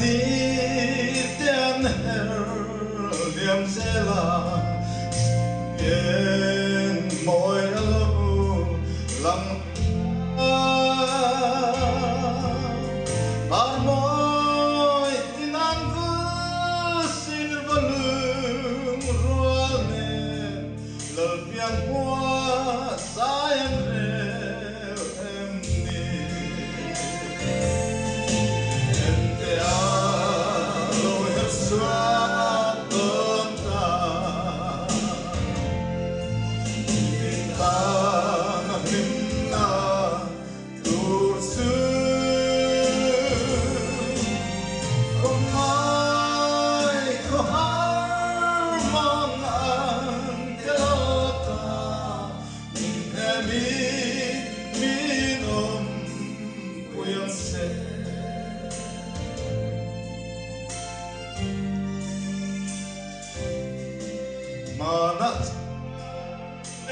ni ten her liam zela yen moi alu lam ar moi tinan vu sir balung ruane lal piang qua sayan re manat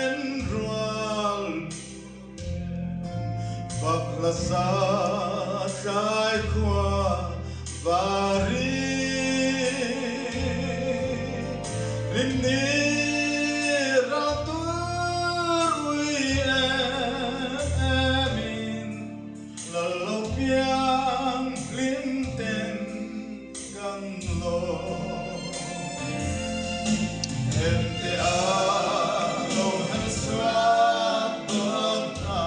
en rual bakla sa kai kwa vari limni ratur wi amin lalo piang limten kan lo Ente alo herswat banta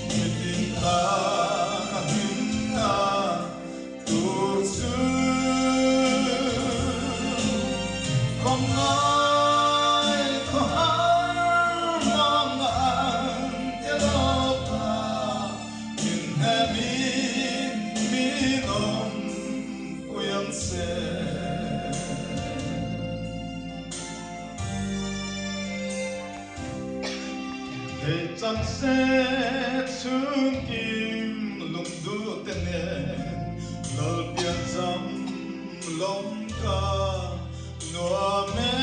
Mitinta kahina tursu Komai kohar mangan telopa Minhamin minom uyang se Hãy chăm sẻ chung kim lung du tên nền lỡ biên dâm lông ca nua mê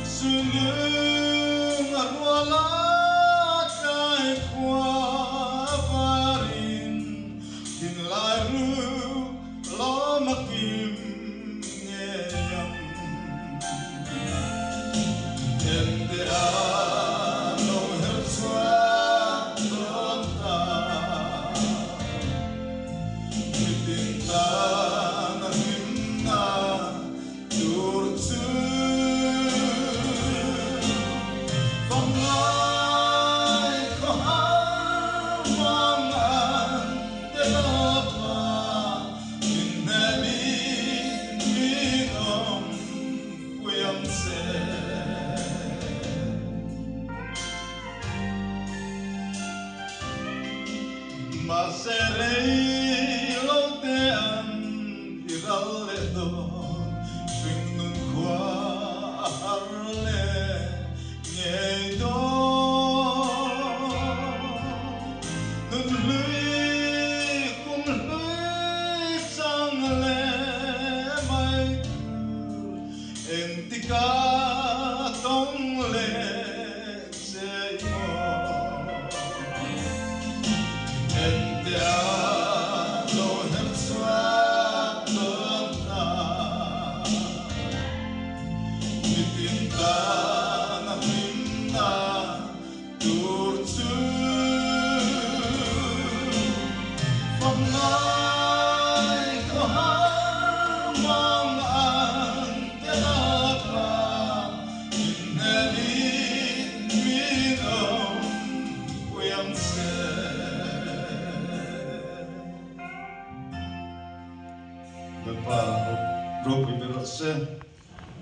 sư lưng ở hoa lá trái qua varin kinh lại ru lo mặc kim nghe nhầm Ente alo herswat banta Mitinta kahina tursu Komai kohar mangan telopa Minhamin minom uyang se Maserei lo te an hiralle don Swing nun kwa harle Nhei don Nun lui kum lui chang le mai Entika tong le se mo Ente alo herswat banta Mitinta kahina tursu Komai kohar mangan telopa Minhamin minom uyang se Lepas grup ini rasa